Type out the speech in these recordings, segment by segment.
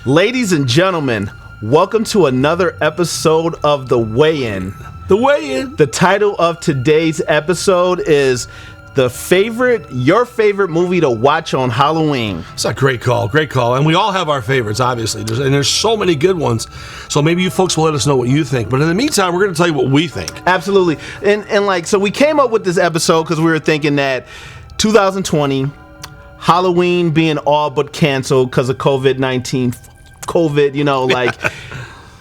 Ladies and gentlemen, welcome to another episode of The Weigh-In. The Weigh-In. The title of today's episode is your favorite movie to watch on Halloween. It's a great call, and we all have our favorites, obviously. There's so many good ones. So maybe you folks will let us know what you think. But in the meantime, we're going to tell you what we think. Absolutely, so we came up with this episode because we were thinking that 2020, Halloween being all but canceled because of COVID-19.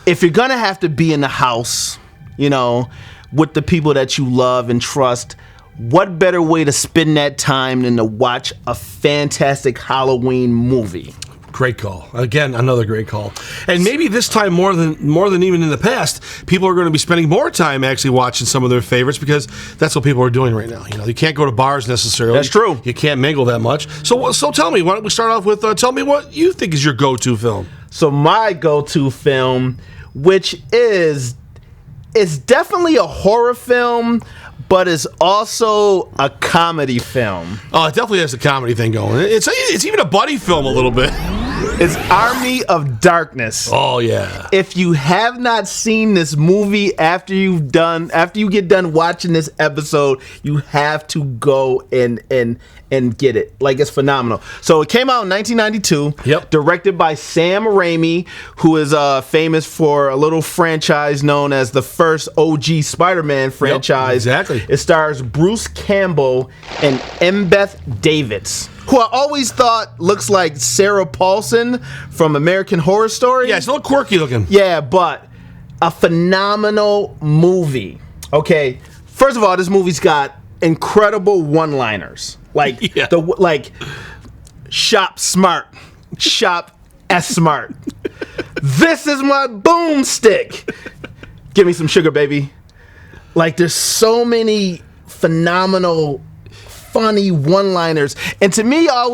If you're gonna have to be in the house, with the people that you love and trust, what better way to spend that time than to watch a fantastic Halloween movie? Great call. Again, another great call. And maybe this time more than even in the past, people are going to be spending more time actually watching some of their favorites because that's what people are doing right now. You can't go to bars necessarily. That's true. You can't mingle that much. So tell me, why don't we start off with tell me what you think is your go-to film? So my go-to film, which is definitely a horror film, but it's also a comedy film. Oh, it definitely has a comedy thing going. It's even a buddy film a little bit. It's Army of Darkness. Oh yeah. If you have not seen this movie after you get done watching this episode, you have to go and get it. It's phenomenal. So it came out in 1992. Yep. Directed by Sam Raimi, who is famous for a little franchise known as the first OG Spider-Man franchise. Yep, exactly. It stars Bruce Campbell and Embeth Davidtz, who I always thought looks like Sarah Paulson from American Horror Story. Yeah, it's a little quirky looking. Yeah, but a phenomenal movie. Okay, first of all, this movie's got incredible one-liners. Shop smart, shop smart. This is my boomstick. Give me some sugar, baby. There's so many phenomenal, funny one-liners, and to me, I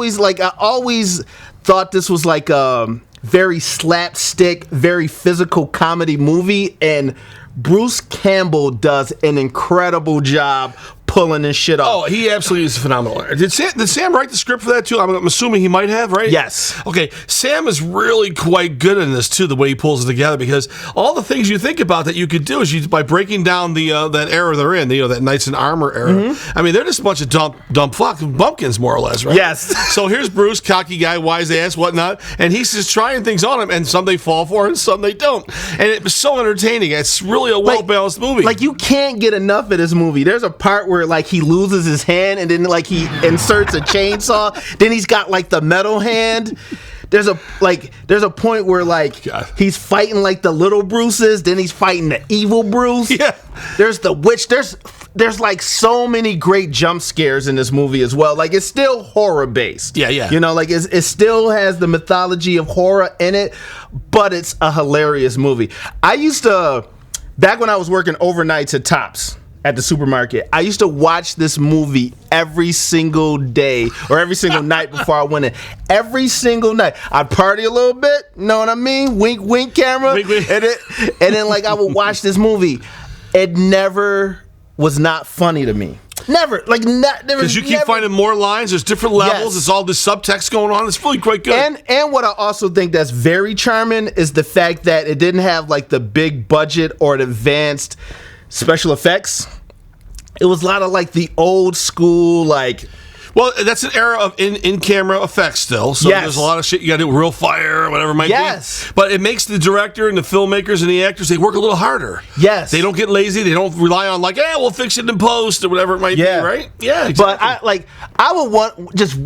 always thought this was a very slapstick, very physical comedy movie, and Bruce Campbell does an incredible job pulling this shit off. Oh, he absolutely is phenomenal. Did Sam write the script for that too? I'm assuming he might have, right? Yes. Okay, Sam is really quite good in this too, the way he pulls it together, because all the things you think about that you could do is by breaking down the that era they're in, that Knights in Armor era. Mm-hmm. I mean, they're just a bunch of dumb fucking bumpkins, more or less, right? Yes. So here's Bruce, cocky guy, wise ass, whatnot, and he's just trying things on him, and some they fall for, and some they don't. And it was so entertaining. It's really a well-balanced movie. You can't get enough of this movie. There's a part where he loses his hand and then he inserts a chainsaw. Then he's got the metal hand. There's a point where he's fighting the little Bruces. Then he's fighting the evil Bruce. Yeah. There's the witch. There's so many great jump scares in this movie as well. It's still horror based. Yeah. It still has the mythology of horror in it, but it's a hilarious movie. I used to, back when I was working overnights at Tops at the supermarket, I used to watch this movie every single day or every single night before I went in. Every single night. I'd party a little bit, you know what I mean? Wink, wink, camera. Wink, wink. And then I would watch this movie. It never was not funny to me. Never. Because you keep finding more lines. There's different levels. Yes. It's all this subtext going on. It's really quite good. And what I also think that's very charming is the fact that it didn't have the big budget or the advanced special effects. It was a lot of the old school Well, that's an era of in-camera effects still. So yes. There's a lot of shit you got to do, real fire or whatever it might yes. be. But it makes the director and the filmmakers and the actors, they work a little harder. Yes. They don't get lazy. They don't rely on we'll fix it in post or whatever it might be, right? Yeah, exactly. But I would want just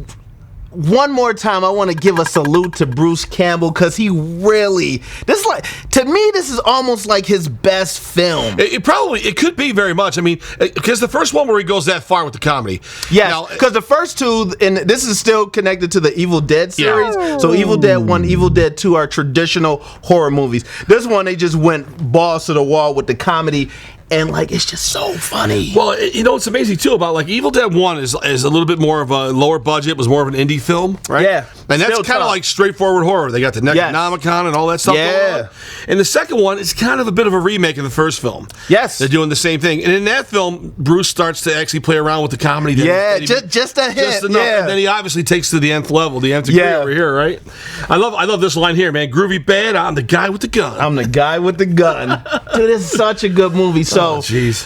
one more time, I want to give a salute to Bruce Campbell because he really, to me, this is almost his best film. It could be very much. I mean, because the first one where he goes that far with the comedy. Yeah, because the first two, and this is still connected to the Evil Dead series. Yeah. So Evil Dead 1, Evil Dead 2 are traditional horror movies. This one, they just went balls to the wall with the comedy. and like it's just so funny. Well, it's amazing too about like Evil Dead 1 is a little bit more of a lower budget, was more of an indie film, right? Yeah. And that's kind of like straightforward horror. They got the Necronomicon and all that stuff going on. And the second one is kind of a bit of a remake of the first film. Yes. They're doing the same thing. And in that film, Bruce starts to actually play around with the comedy. Just a hit. Just enough. And then he obviously takes to the nth level, the nth degree over here, right? I love this line here, man. Groovy bad, I'm the guy with the gun. I'm the guy with the gun. Dude, it's such a good movie. So, jeez.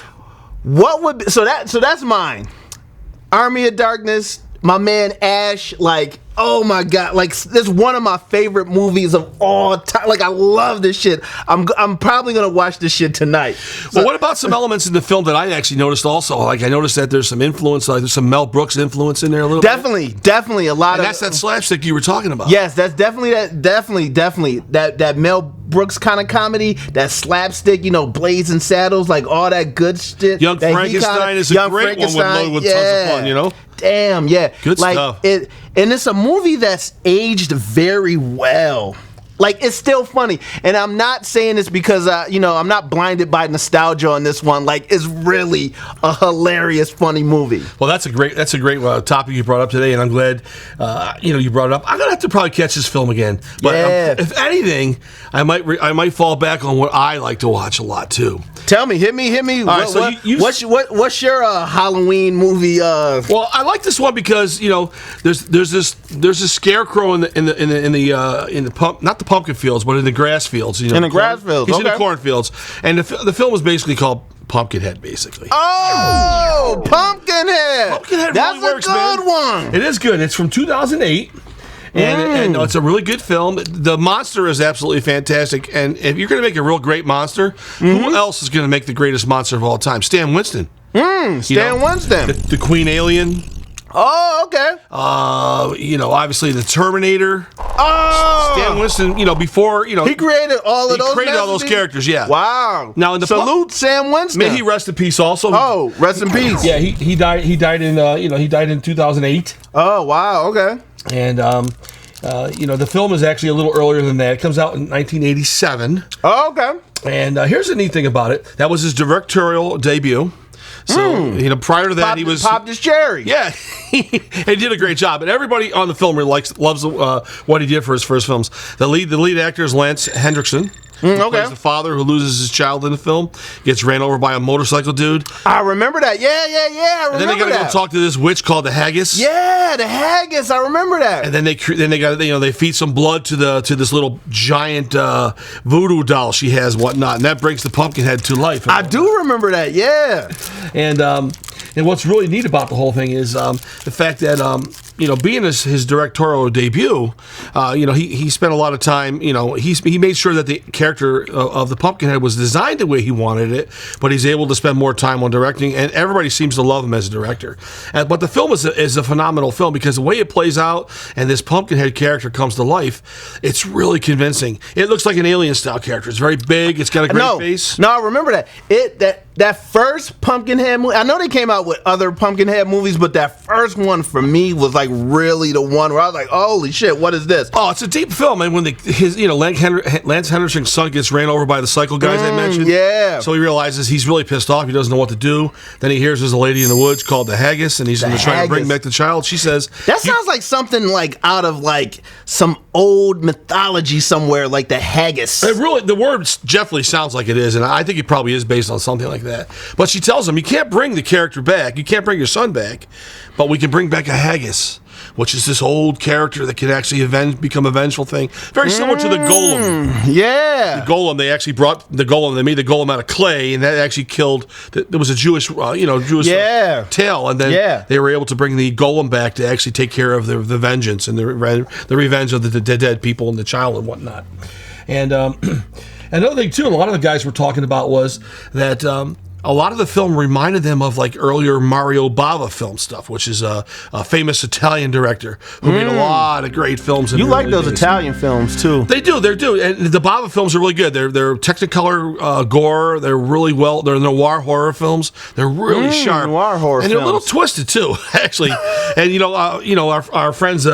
What would be, so that's mine. Army of Darkness, my man Ash, like, oh my god, like this is one of my favorite movies of all time. Like I love this shit. I'm probably gonna watch this shit tonight. Well, what about some elements in the film that I actually noticed also? Like I noticed that there's some influence, like there's some Mel Brooks influence in there a little bit. Definitely a lot and that's that slapstick you were talking about. Yes, that's definitely that Mel Brooks kind of comedy, that slapstick, Blazing Saddles, like all that good shit. Young Frankenstein is a great one with tons of fun, Damn, yeah. Good stuff. And it's a movie that's aged very well. Like, it's still funny. And I'm not saying this because, I'm not blinded by nostalgia on this one. Like, it's really a hilarious, funny movie. Well, that's a great topic you brought up today, and I'm glad, you brought it up. I'm going to have to probably catch this film again. But if anything, I might fall back on what I like to watch a lot, too. Tell me, hit me. All right, so what's your Halloween movie? Well, I like this one because there's this scarecrow in the pump, not the pumpkin fields, but in the grass fields. In the grass fields, he's in the cornfields, and the film is basically called Pumpkinhead, basically. Oh, Pumpkinhead! Pumpkinhead That's really works, a good one. It is good. It's from 2008. And it's a really good film. The monster is absolutely fantastic. And if you're going to make a real great monster, who else is going to make the greatest monster of all time? Stan Winston. Stan Winston. The Queen Alien. Oh, okay. Obviously the Terminator. Oh, Stan Winston. Before he created all of those. He created all those characters. Yeah. Wow. Now in the salute Sam Winston. May he rest in peace. Also. Oh, rest in peace. Yeah, he died. He died in 2008. Oh, wow. Okay. And the film is actually a little earlier than that. It comes out in 1987. Oh, okay. And here's the neat thing about it. That was his directorial debut. So, prior to that, he popped his cherry. Yeah, he did a great job, and everybody on the film really loves what he did for his first films. The lead actor is Lance Henriksen. Plays the father who loses his child in the film, gets ran over by a motorcycle dude. I remember that. Yeah. I remember that. And then they got to go talk to this witch called the Haggis. Yeah, the Haggis. I remember that. And then they feed some blood to this little giant voodoo doll she has, whatnot, and that brings the Pumpkinhead to life. I do remember that. Yeah. And what's really neat about the whole thing is the fact that being his directorial debut, he spent a lot of time. He made sure that the character of the Pumpkinhead was designed the way he wanted it, but he's able to spend more time on directing, and everybody seems to love him as a director. But the film is a phenomenal film because the way it plays out and this Pumpkinhead character comes to life, it's really convincing. It looks like an alien style character. It's very big. It's got a great face. No, I remember that. That first Pumpkinhead movie, I know they came out with other Pumpkinhead movies, but that first one for me was like really the one where I was like, holy shit, what is this? Oh, it's a deep film. And when Lance Henriksen's son gets ran over by the cycle guys I mentioned. Yeah. So he realizes he's really pissed off. He doesn't know what to do. Then he hears there's a lady in the woods called the Haggis, and he's going to try to bring back the child. She says... That sounds like something like out of like some old mythology somewhere, like the Haggis. The word definitely sounds like it is, and I think it probably is based on something like that. But she tells him, you can't bring the character back. You can't bring your son back, but we can bring back a Haggis, which is this old character that can actually become a vengeful thing. Very similar to the Golem. Yeah. The Golem, they actually brought the Golem, they made the Golem out of clay, and that actually killed, there was a Jewish tale, and then they were able to bring the Golem back to actually take care of the vengeance and the revenge of the dead people and the child and whatnot. And another thing, too, a lot of the guys were talking about was that a lot of the film reminded them of like earlier Mario Bava film stuff, which is a famous Italian director who made a lot of great films. You like those Italian films too? They do, and the Bava films are really good. They're Technicolor gore. They're really well. They're noir horror films. They're really sharp, noir horror, and they're a little twisted too, actually. And our friends.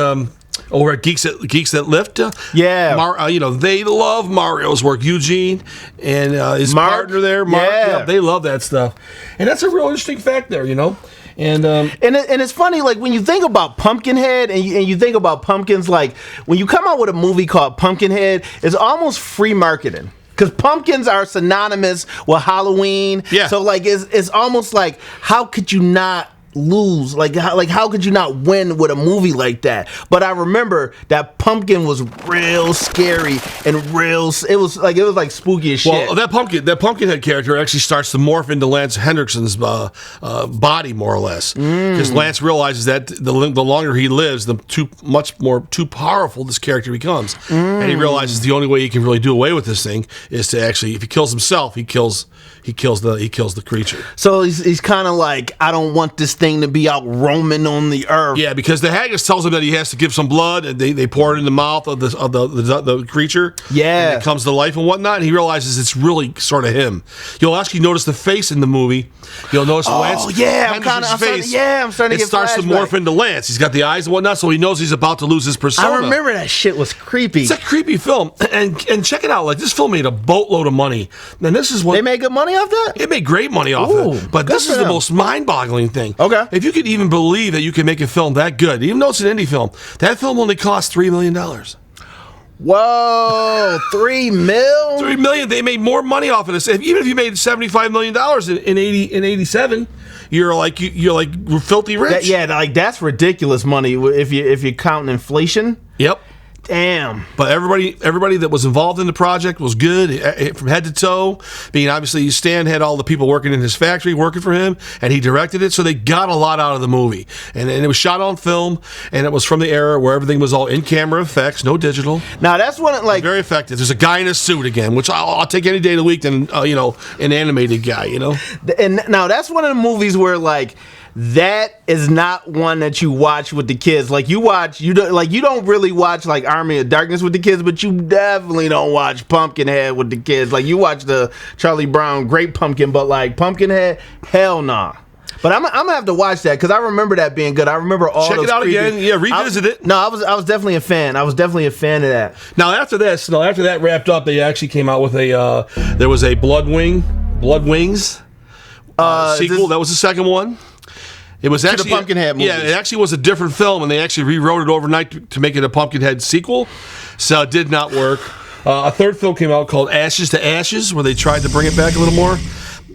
over at Geeks That Lift. Yeah. They love Mario's work. Eugene and his Mark? partner there, Mark, Yeah. they love that stuff. And that's a real interesting fact there, And it's funny, like when you think about Pumpkinhead and you think about pumpkins, like when you come out with a movie called Pumpkinhead, it's almost free marketing. Because pumpkins are synonymous with Halloween. Yeah. So like it's almost like, how could you not lose? Like how could you not win with a movie like that? But I remember that pumpkin was real scary and it was like spooky as shit. Well, that Pumpkinhead character actually starts to morph into Lance Henriksen's body, more or less, because Lance realizes that the longer he lives, the too powerful this character becomes, and he realizes the only way he can really do away with this thing is to actually, if he kills himself, he kills the creature. So he's kind of like, I don't want this thing to be out roaming on the earth. Yeah, because the haggis tells him that he has to give some blood, and they pour it in the mouth of the creature. Yeah, and it comes to life and whatnot. And he realizes it's really sort of him. You'll actually notice the face in the movie. You'll notice Lance. Oh yeah, I'm starting to get. It starts to morph into Lance. He's got the eyes and whatnot, so he knows he's about to lose his persona. I remember that shit was creepy. It's a creepy film, and check it out. Like, this film made a boatload of money, and this is what they made good money off that. It made great money off it, but this is the most mind-boggling thing. Okay. If you could even believe that you can make a film that good, even though it's an indie film, that film only cost $3 million. Whoa, $3 million? $3 million. They made more money off of this. Even if you made $75 million in 87, you're like filthy rich. That's ridiculous money if you count inflation. Yep. Damn. But everybody that was involved in the project was good from head to toe. Being obviously Stan had all the people working in his factory working for him, and he directed it, so they got a lot out of the movie. And it was shot on film, and it was from the era where everything was all in-camera effects, no digital. Now that's when it very effective. There's a guy in a suit again, which I'll take any day of the week than an animated guy. And now that's one of the movies where like, that is not one that you watch with the kids. Like you don't really watch like Army of Darkness with the kids, but you definitely don't watch Pumpkinhead with the kids. Like you watch the Charlie Brown Great Pumpkin, but like Pumpkinhead, hell nah. But I'm gonna have to watch that because I remember that being good. I remember all. Check those it out creepy, again. Yeah, revisit it. No, I was definitely a fan. I was definitely a fan of that. Now after that wrapped up, they actually came out with there was a Bloodwings sequel. That was the second one. It was actually the Pumpkinhead movies. Yeah, it actually was a different film, and they actually rewrote it overnight to make it a Pumpkinhead sequel. So it did not work. A third film came out called Ashes to Ashes, where they tried to bring it back a little more.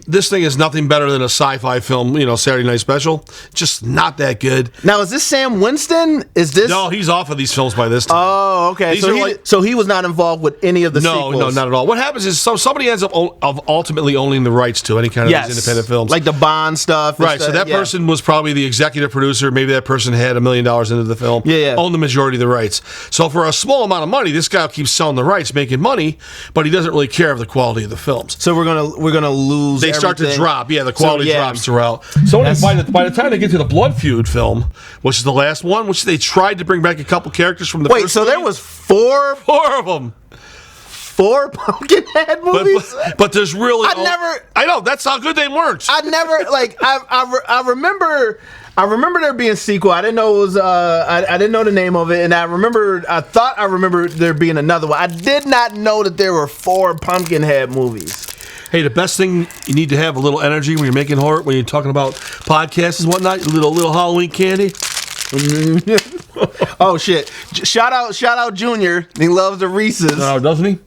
This thing is nothing better than a sci-fi film, Saturday Night Special. Just not that good. Now, is this Sam Winston? Is this? No, he's off of these films by this time. Oh, okay. So he was not involved with any of the sequels? No, not at all. What happens is somebody ends up ultimately owning the rights to any kind of these independent films. Like the Bond stuff. Right, so that person was probably the executive producer. Maybe that person had $1 million into the film. Yeah. Owned the majority of the rights. So for a small amount of money, this guy keeps selling the rights, making money, but he doesn't really care of the quality of the films. So we're gonna lose. They start to drop. Yeah, the quality drops throughout. So by the time they get to the Blood Feud film, which is the last one, which they tried to bring back a couple characters from the first so movie. there was four of them. 4 Pumpkinhead movies? But there's really... I know, that's how good they weren't. I remember there being a sequel. I didn't know it was. I didn't know the name of it, and I thought I remember there being another one. I did not know that there were 4 Pumpkinhead movies. Hey, the best thing you need to have a little energy when you're making horror, when you're talking about podcasts and whatnot, little Halloween candy. Oh shit! Shout out Junior. He loves the Reese's. Oh, doesn't he?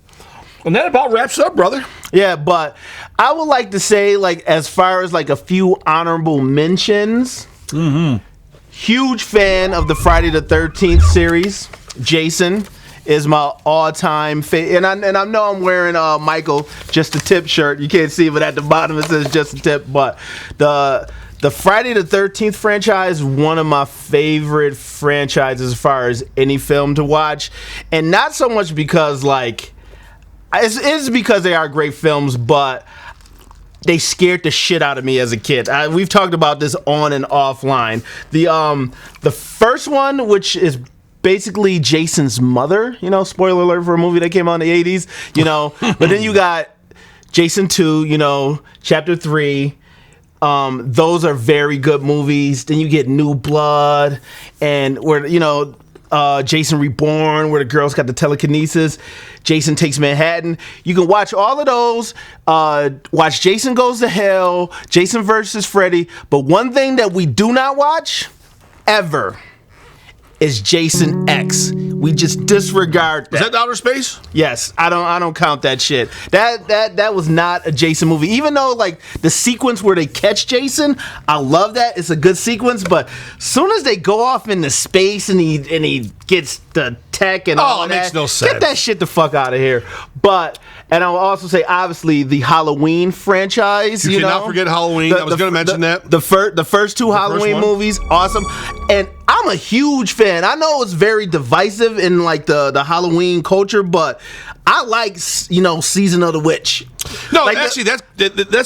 And that about wraps up, brother. Yeah, but I would like to say, like, as far as like a few honorable mentions. Mm-hmm. Huge fan of the Friday the 13th series. Jason is my all-time favorite, and I know I'm wearing Michael Just a Tip shirt. You can't see, but at the bottom it says Just a Tip. But the Friday the 13th franchise, one of my favorite franchises as far as any film to watch, and not so much because like it's because they are great films, but they scared the shit out of me as a kid. We've talked about this on and offline. The first one, which is basically Jason's mother, spoiler alert for a movie that came out in the 80s, but then you got Jason 2, Chapter 3. Those are very good movies. Then you get New Blood, and where Jason Reborn, where the girls got the telekinesis. Jason Takes Manhattan. You can watch all of those. Watch Jason Goes to Hell, Jason versus Freddy. But one thing that we do not watch ever is Jason X. We just disregard that. Is that outer space? Yes, I don't count that shit. That was not a Jason movie. Even though like the sequence where they catch Jason, I love that. It's a good sequence, but soon as they go off into space and he gets the tech and all it that, makes no sense. Get that shit the fuck out of here. But and I'll also say obviously the Halloween franchise. You cannot forget Halloween. I was going to mention that. The first two Halloween movies, awesome. And I'm a huge fan. I know it's very divisive in like the Halloween culture, but I like Season of the Witch. No, like actually, that's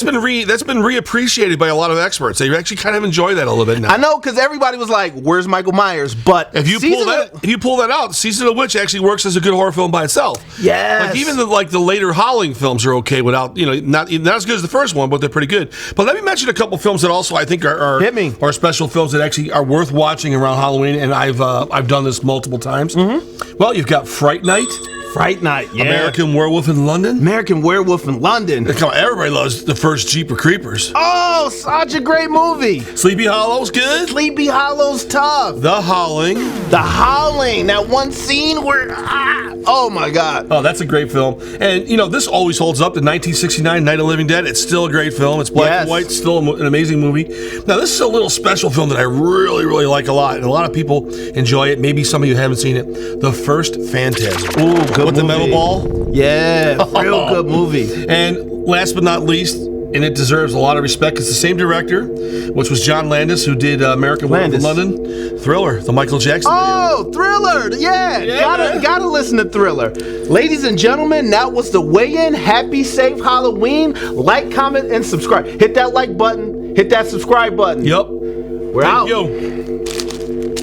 been reappreciated by a lot of experts. They actually kind of enjoy that a little bit now. I know because everybody was like, "Where's Michael Myers?" But if you pull that out, Season of the Witch actually works as a good horror film by itself. Yes. Like even the later Howling films are okay without not as good as the first one, but they're pretty good. But let me mention a couple films that also I think are special films that actually are worth watching around Halloween, and I've done this multiple times. Mm-hmm. Well, you've got Fright Night. Fright Night, yeah. American Werewolf in London. American Werewolf in London. Come on, everybody loves the first Jeep of Creepers. Oh, such a great movie. Sleepy Hollow's good. Sleepy Hollow's tough. The Howling. The Howling. That one scene where, oh my God. Oh, that's a great film. And, this always holds up. The 1969 Night of the Living Dead. It's still a great film. It's black and white. Still an amazing movie. Now, this is a little special film that I really, really like a lot. And a lot of people enjoy it. Maybe some of you haven't seen it. The First Phantasm. Ooh, good with movie. The metal ball. Yeah, real good movie. And last but not least, and it deserves a lot of respect, it's the same director, which was John Landis, who did American Werewolf in London. Thriller, the Michael Jackson video. Thriller. Yeah, gotta listen to Thriller. Ladies and gentlemen, that was the weigh-in. Happy, safe Halloween. Like, comment, and subscribe. Hit that like button. Hit that subscribe button. Yep. We're out. You.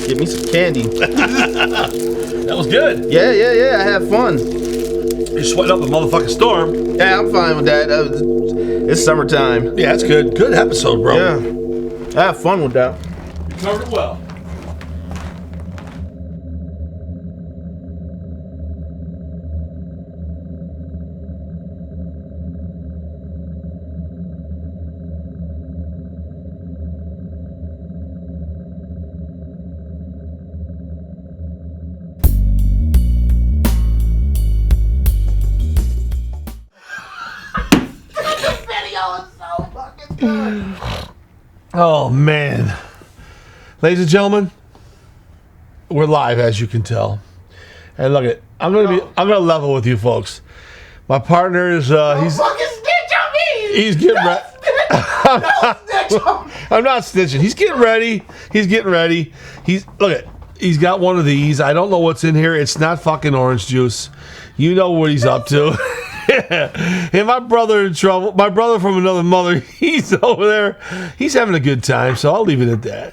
Give me some candy. That was good. Yeah. I had fun. You're sweating up a motherfucking storm. Yeah, I'm fine with that. It's summertime. Yeah, it's good. Good episode, bro. Yeah. I have fun with that. You covered it well. Oh man, ladies and gentlemen, we're live as you can tell, and look I'm gonna level with you folks. My partner is he's fucking snitch on me. He's getting ready. I'm not snitching. He's getting ready. He's got one of these. I don't know what's in here. It's not fucking orange juice. You know what he's up to. And my brother in trouble. My brother from another mother. He's over there. He's having a good time. So I'll leave it at that.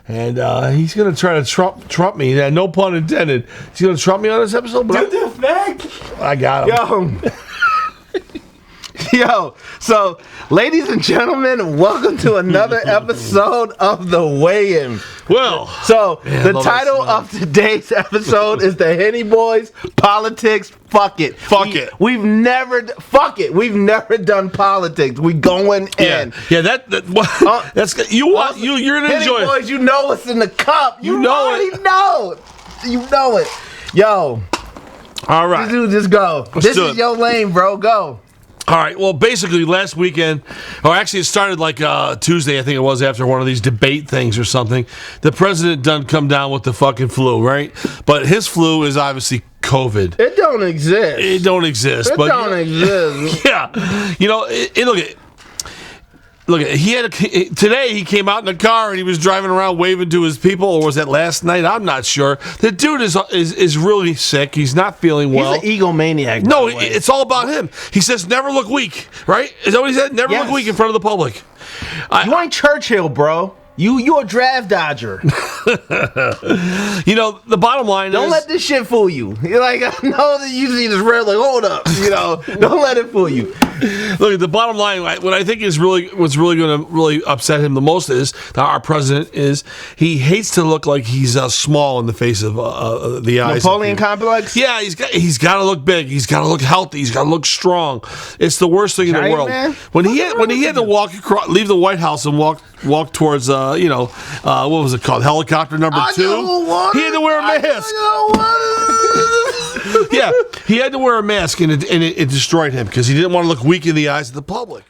And he's gonna try to trump me. No pun intended. He's gonna trump me on this episode. Dude, the fact. I got him. Yo, so ladies and gentlemen, welcome to another episode of The Weigh-In. Well, so the title of today's episode is The Henny Boys Politics. Fuck it. We've never done politics. We going in. Yeah. That's you're gonna Henny enjoy Boys, it. you know what's in the cup. You already know. You know it. Yo. All right. Just go. This is your lane, bro. Go. All right. Well, basically, last weekend, or actually, it started like Tuesday, I think it was, after one of these debate things or something. The president done come down with the fucking flu, right? But his flu is obviously COVID. It don't exist. It don't exist. It don't exist. Yeah. Look, today he came out in the car and he was driving around waving to his people, or was that last night? I'm not sure. The dude is really sick. He's not feeling well. He's an egomaniac. No, it's all about him. He says never look weak, right? Is that what he said? Never look weak in front of the public. You ain't Churchill, bro. You a draft dodger. The bottom line don't let this shit fool you. You're like, I know that you see this red, like, hold up. Don't let it fool you. Look, the bottom line, what I think is what's really going to really upset him the most is that our president is he hates to look like he's small in the face of the eyes. Napoleon complex. Yeah, he's got to look big. He's got to look healthy. He's got to look strong. It's the worst thing in the Giant world. man? When he had to leave the White House and walk towards what was it called, helicopter number 2? He had to wear a mask. Yeah, he had to wear a mask, and it destroyed him because he didn't want to look weak in the eyes of the public.